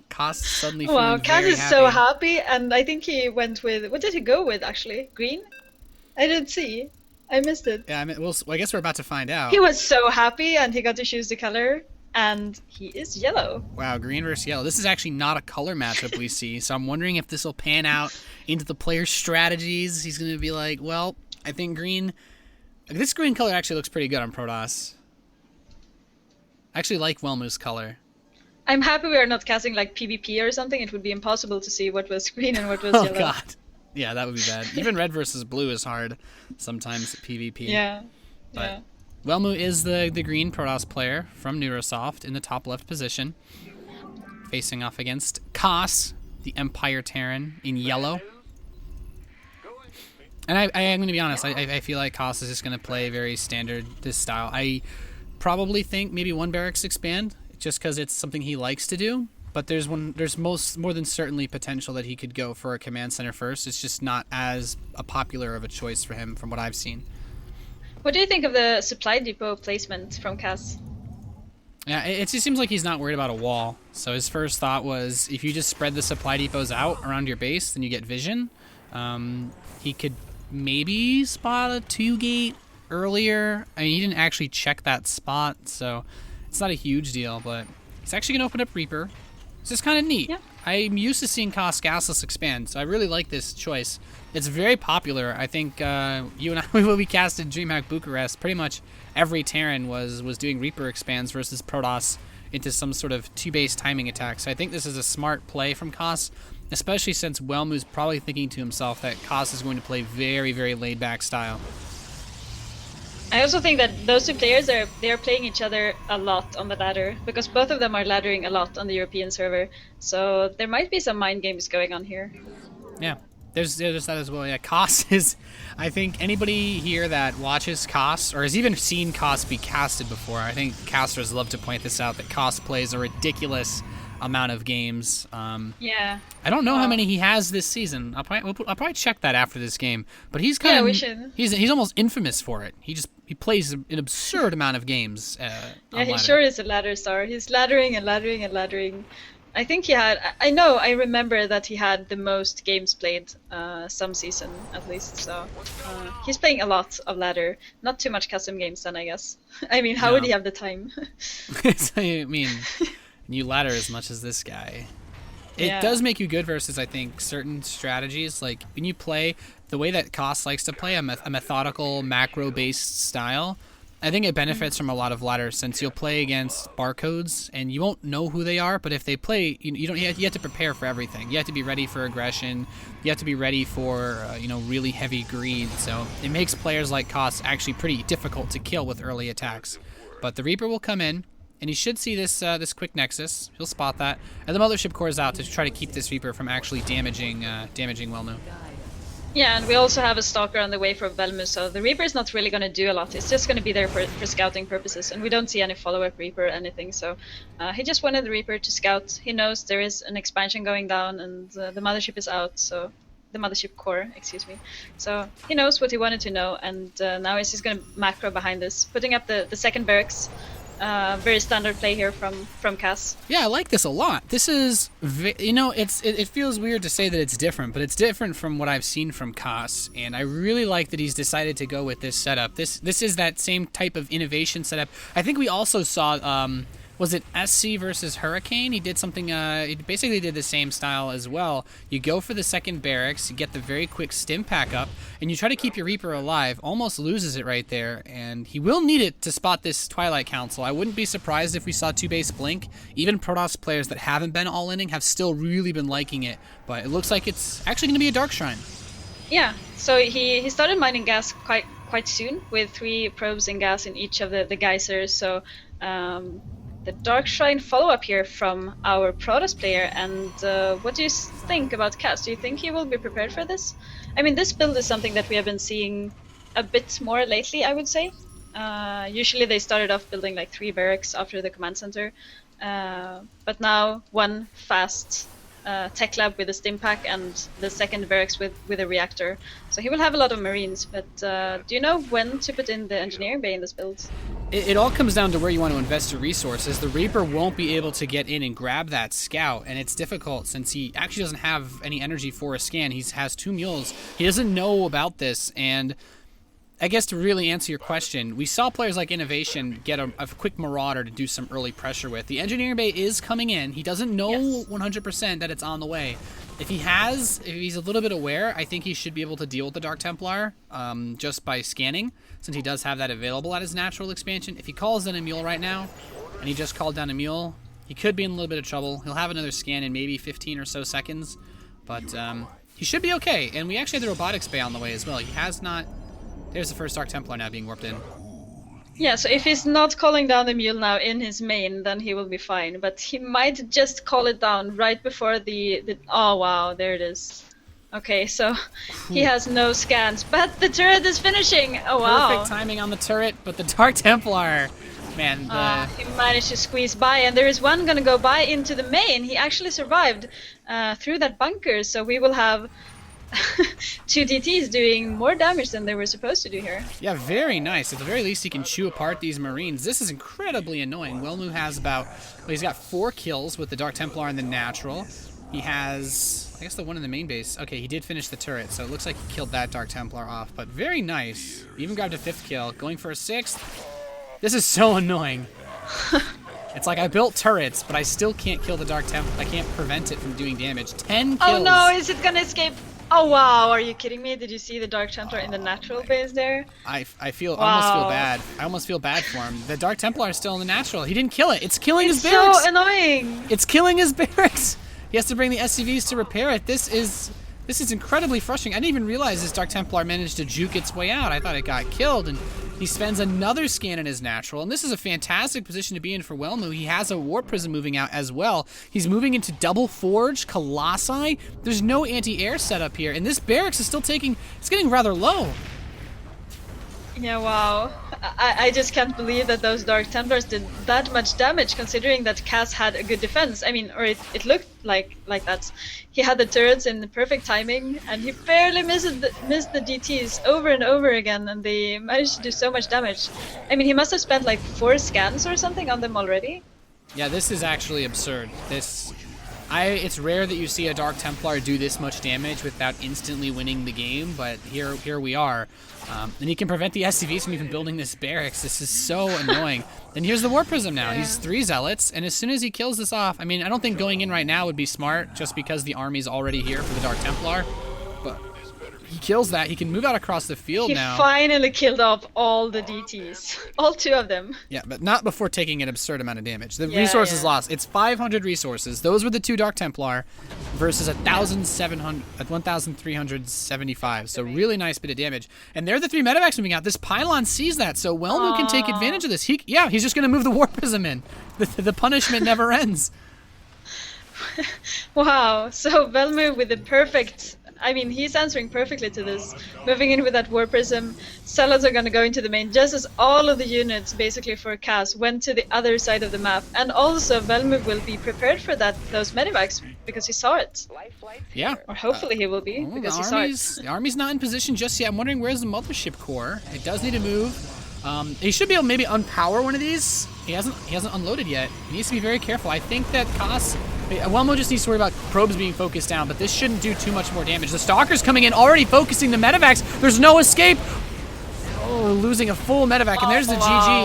Cost suddenly Wow, feeling Kaz very is so happy. happy, and I think he went with, what did he go with actually? Green? I didn't see. I missed it. Yeah, I mean, I guess we're about to find He out. was so happy, and he got to choose the color, and he is yellow. Wow, green versus yellow. This is actually not a color matchup we see, so I'm wondering if this will pan out into the player's strategies. He's going to be like, well, I think green... This green color actually looks pretty good on Protoss. I actually like Welmu's color. I'm happy we are not casting like PvP or something. It would be impossible to see what was green and what was Oh, yellow. God. Yeah, that would be bad. Even red versus blue is hard sometimes at PvP. Yeah. But Yeah. Welmu is the green Protoss player from Neurosoft in the top left position, facing off against Koss, the Empire Terran, in yellow. And I am going to be honest, I feel like Koss is just going to play very standard this style. I probably think maybe one barracks expand, just because it's something he likes to do. But there's more than certainly potential that he could go for a command center first. It's just not as a popular of a choice for him from what I've seen. What do you think of the supply depot placement from Cass? Yeah, it just seems like he's not worried about a wall. So his first thought was, if you just spread the supply depots out around your base, then you get vision. He could maybe spot a 2-gate earlier. I mean, he didn't actually check that spot, so it's not a huge deal, but he's actually going to open up Reaper. It's just kind of neat. Yeah. I'm used to seeing Koss gasless expand, so I really like this choice. It's very popular. I think you and I, when we casted Dreamhack Bucharest, pretty much every Terran was doing Reaper expands versus Protoss into some sort of 2-base timing attack. So I think this is a smart play from Koss, especially since Welmu's probably thinking to himself that Koss is going to play very, very laid-back style. I also think that those two players are playing each other a lot on the ladder, because both of them are laddering a lot on the European server. So there might be some mind games going on here. Yeah, there's that as well. Yeah, Koss is... I think anybody here that watches Koss, or has even seen Koss be casted before, I think casters love to point this out, that Koss plays a ridiculous amount of games. Yeah. I don't know how many he has this season. I'll probably check that after this game. But he's kind Yeah, of... we should. He's almost infamous for it. He plays an absurd amount of games. Yeah, he sure is a ladder star. He's laddering and laddering and laddering. I think he had... I remember that he had the most games played some season, at least. So he's playing a lot of ladder. Not too much custom games then, I guess. I mean, how would he have the time? I mean, you ladder as much as this guy. It does make you good versus, I think, certain strategies. Like, when you play the way that Koss likes to play, a methodical, macro-based style, I think it benefits from a lot of ladders, since you'll play against barcodes, and you won't know who they are, but if they play, you have to prepare for everything. You have to be ready for aggression. You have to be ready for, really heavy greed. So it makes players like Koss actually pretty difficult to kill with early attacks. But the Reaper will come in, and he should see this quick Nexus. He'll spot that. And the Mothership cores out to try to keep this Reaper from actually damaging Welmu. Yeah, and we also have a Stalker on the way for Welmu, so the Reaper is not really going to do a lot. It's just going to be there for scouting purposes, and we don't see any follow-up Reaper or anything, so he just wanted the Reaper to scout. He knows there is an expansion going down, and the Mothership is out, so... The Mothership core, excuse me. So he knows what he wanted to know, and now he's just going to macro behind this, putting up the second barracks. Very standard play here from Cass. Yeah, I like this a lot. This is, it feels weird to say that it's different, but it's different from what I've seen from Koss, and I really like that he's decided to go with this setup. This is that same type of innovation setup. I think we also saw, was it SC versus Hurricane? He did something, he basically did the same style as well. You go for the second barracks, you get the very quick stim pack up, and you try to keep your Reaper alive. Almost loses it right there, and he will need it to spot this Twilight Council. I wouldn't be surprised if we saw 2-base Blink. Even Protoss players that haven't been all-inning have still really been liking it, but it looks like it's actually going to be a Dark Shrine. Yeah, so he started mining gas quite soon, with 3 probes in gas in each of the geysers, so... the Dark Shrine follow-up here from our Protoss player, and what do you think about Cass? Do you think he will be prepared for this? I mean, this build is something that we have been seeing a bit more lately, I would say. Usually they started off building like 3 barracks after the command center, but now one fast tech lab with a stim pack and the second barracks with a reactor. So he will have a lot of marines. But do you know when to put in the engineering bay in this build? It all comes down to where you want to invest your resources. The Reaper won't be able to get in and grab that scout, and it's difficult since he actually doesn't have any energy for a scan. He has 2 mules. He doesn't know about this, and I guess to really answer your question, we saw players like Innovation get a quick Marauder to do some early pressure with. The engineering bay is coming in. He doesn't know 100% that it's on the way. If he's a little bit aware, I think he should be able to deal with the Dark Templar just by scanning, since he does have that available at his natural expansion. If he calls in a mule right now, and he just called down a mule, he could be in a little bit of trouble. He'll have another scan in maybe 15 or so seconds, but he should be okay. And we actually have the robotics bay on the way as well. He has not... There's the first Dark Templar now being warped in. Yeah, so if he's not calling down the mule now in his main, then he will be fine. But he might just call it down right before the oh wow, there it is. Okay, so he has no scans, but the turret is finishing. Oh wow. Perfect timing on the turret, but the Dark Templar, man. He managed to squeeze by, and there is one gonna go by into the main. He actually survived through that bunker, so we will have 2 DTs doing more damage than they were supposed to do here. Yeah, very nice. At the very least, he can chew apart these Marines. This is incredibly annoying. Welmu has he's got 4 kills with the Dark Templar and the natural. He has, I guess, the one in the main base. Okay, he did finish the turret, so it looks like he killed that Dark Templar off, but very nice. Even grabbed a 5th kill, going for a 6th. This is so annoying. It's like I built turrets, but I still can't kill the Dark Templar. I can't prevent it from doing damage. 10 kills. Oh no, is it gonna escape? Oh wow, are you kidding me? Did you see the Dark Templar in the natural base there? I almost feel bad. I almost feel bad for him. The Dark Templar is still in the natural. He didn't kill it. It's killing his barracks. It's so annoying. It's killing his barracks. He has to bring the SCVs to repair it. This is incredibly frustrating. I didn't even realize this Dark Templar managed to juke its way out. I thought it got killed, and he spends another scan in his natural, and this is a fantastic position to be in for Welmu. He has a Warp Prism moving out as well. He's moving into Double Forge, Colossi. There's no anti-air setup here, and this barracks is still it's getting rather low. Yeah, wow. I just can't believe that those Dark Templars did that much damage, considering that Cass had a good defense. I mean, or it looked like that. He had the turrets in the perfect timing, and he barely missed the DTs over and over again, and they managed to do so much damage. I mean, he must have spent like 4 scans or something on them already. Yeah, this is actually absurd. It's rare that you see a Dark Templar do this much damage without instantly winning the game, but here we are. And he can prevent the SCVs from even building this barracks. This is so annoying. Then here's the Warp Prism now. Yeah. He's 3 Zealots, and as soon as he kills this off, I mean, I don't think going in right now would be smart, just because the army's already here for the Dark Templar. But he kills that. He can move out across the field now. He finally killed off all the DTs. All 2 of them. Yeah, but not before taking an absurd amount of damage. The resources lost. It's 500 resources. Those were the 2 Dark Templar versus 1,375. So really nice bit of damage. And they're the 3 medevacs moving out. This pylon sees that, so Welmu can take advantage of this. He's just going to move the Warp Prism in. The punishment never ends. Wow. So Welmu with the perfect... I mean, he's answering perfectly to this. Moving in with that Warp Prism, Zealots are going to go into the main, just as all of the units, basically for Cass, went to the other side of the map. And also, Welmu will be prepared for those medevacs, because he saw it. Yeah. Or hopefully he will be, because he saw it. The army's not in position just yet. I'm wondering, where's the Mothership Core? It does need to move. He should be able to maybe unpower one of these. He hasn't unloaded yet. He needs to be very careful. I think that Welmu just needs to worry about probes being focused down, but this shouldn't do too much more damage. The Stalker's coming in, already focusing the medevacs. There's no escape. Oh, losing a full medevac, and there's the GG.